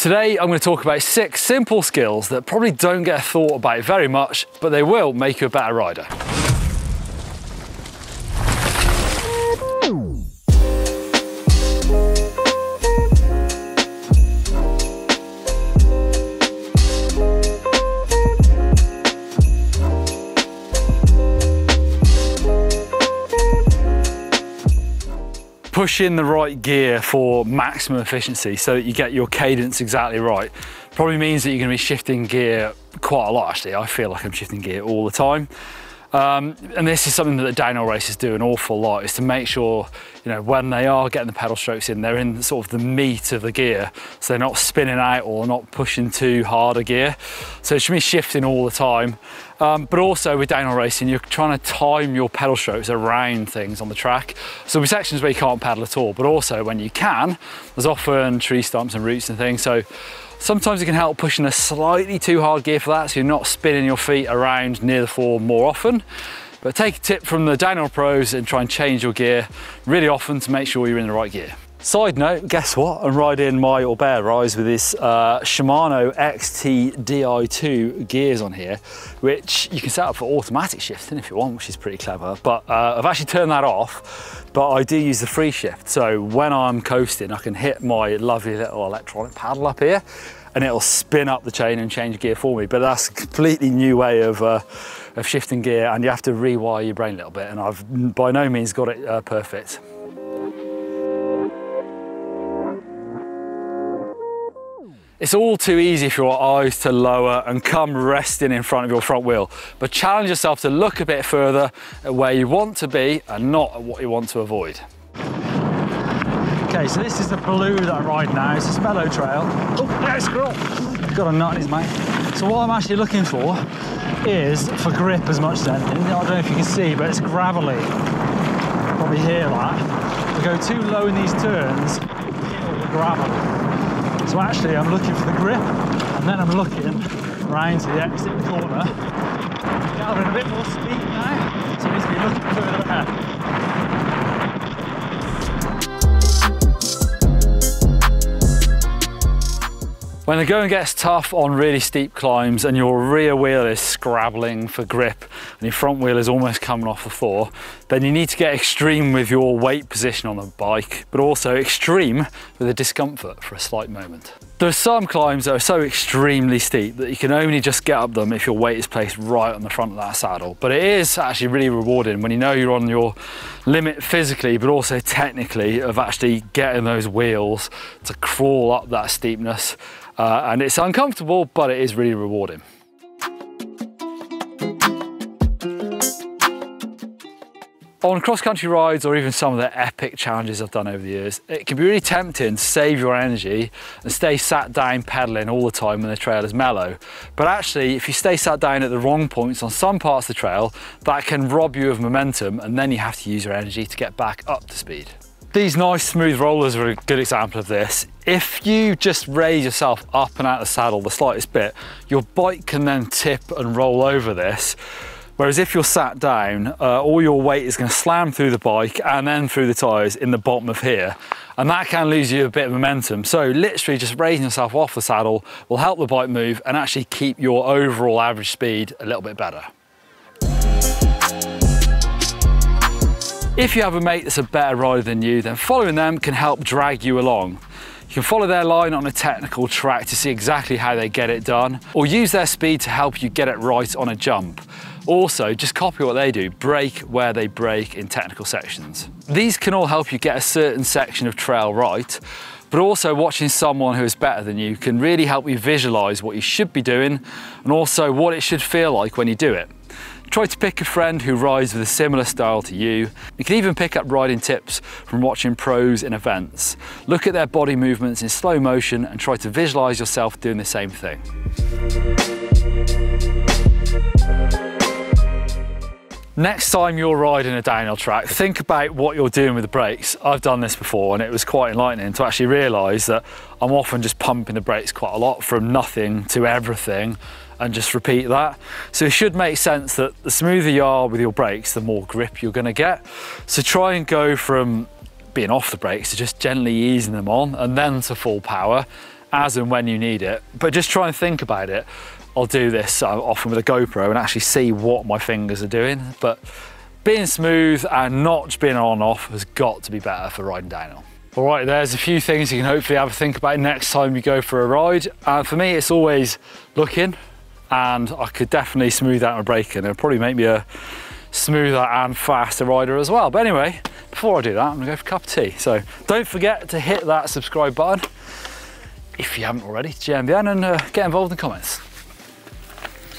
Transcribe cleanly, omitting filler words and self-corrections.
Today I'm going to talk about 6 simple skills that probably don't get thought about very much, but they will make you a better rider. Push in the right gear for maximum efficiency so that you get your cadence exactly right. Probably means that you're going to be shifting gear quite a lot actually. I feel like I'm shifting gear all the time. And this is something that the downhill racers do an awful lot, is to make sure, you know, when they are getting the pedal strokes in, they're in sort of the meat of the gear. So they're not spinning out or not pushing too hard a gear. So it should be shifting all the time. But also with downhill racing, you're trying to time your pedal strokes around things on the track. So there'll be sections where you can't pedal at all, but also when you can, there's often tree stumps and roots and things. So sometimes it can help pushing a slightly too hard gear for that, so you're not spinning your feet around near the floor more often. But take a tip from the downhill pros and try and change your gear really often to make sure you're in the right gear. Side note, guess what? I'm riding my Bear Rise with this Shimano XT Di2 gears on here, which you can set up for automatic shifting if you want, which is pretty clever. But I've actually turned that off, but I do use the free shift. So when I'm coasting, I can hit my lovely little electronic paddle up here and it'll spin up the chain and change gear for me. But that's a completely new way of shifting gear, and you have to rewire your brain a little bit, and I've by no means got it perfect. It's all too easy for your eyes to lower and come resting in front of your front wheel, but challenge yourself to look a bit further at where you want to be and not at what you want to avoid. Okay, so this is the blue that I'm riding now. It's a mellow trail. Oh, no, squirrel! Got a nut in his mouth. So what I'm actually looking for is for grip as much as anything. I don't know if you can see, but it's gravelly. Probably hear that. If I go too low in these turns, it'll be gravel. So actually I'm looking for the grip, and then I'm looking around to the exit of the corner. I'm gathering a bit more speed now, so I need to be looking further ahead. When the going gets tough on really steep climbs and your rear wheel is scrabbling for grip and your front wheel is almost coming off the floor, then you need to get extreme with your weight position on the bike, but also extreme with the discomfort for a slight moment. There are some climbs that are so extremely steep that you can only just get up them if your weight is placed right on the front of that saddle. But it is actually really rewarding when you know you're on your limit physically, but also technically, of actually getting those wheels to crawl up that steepness. And it's uncomfortable, but it is really rewarding. On cross-country rides, or even some of the epic challenges I've done over the years, it can be really tempting to save your energy and stay sat down pedaling all the time when the trail is mellow. But actually, if you stay sat down at the wrong points on some parts of the trail, that can rob you of momentum, and then you have to use your energy to get back up to speed. These nice smooth rollers are a good example of this. If you just raise yourself up and out of the saddle the slightest bit, your bike can then tip and roll over this. Whereas if you're sat down, all your weight is going to slam through the bike and then through the tyres in the bottom of here. And that can lose you a bit of momentum. So literally just raising yourself off the saddle will help the bike move and actually keep your overall average speed a little bit better. If you have a mate that's a better rider than you, then following them can help drag you along. You can follow their line on a technical track to see exactly how they get it done, or use their speed to help you get it right on a jump. Also, just copy what they do, brake where they brake in technical sections. These can all help you get a certain section of trail right, but also watching someone who is better than you can really help you visualize what you should be doing and also what it should feel like when you do it. Try to pick a friend who rides with a similar style to you. You can even pick up riding tips from watching pros in events. Look at their body movements in slow motion and try to visualize yourself doing the same thing. Next time you're riding a downhill track, think about what you're doing with the brakes. I've done this before and it was quite enlightening to actually realise that I'm often just pumping the brakes quite a lot, from nothing to everything, and just repeat that. So it should make sense that the smoother you are with your brakes, the more grip you're going to get. So try and go from being off the brakes to just gently easing them on and then to full power. as and when you need it, but just try and think about it. I'll do this often with a GoPro and actually see what my fingers are doing, but being smooth and not just being on and off has got to be better for riding downhill. All right, there's a few things you can hopefully have a think about next time you go for a ride. For me, it's always looking, and I could definitely smooth out my braking. It'll probably make me a smoother and faster rider as well. But anyway, before I do that, I'm gonna go for a cup of tea. So don't forget to hit that subscribe button if you haven't already to GMBN, and get involved in the comments.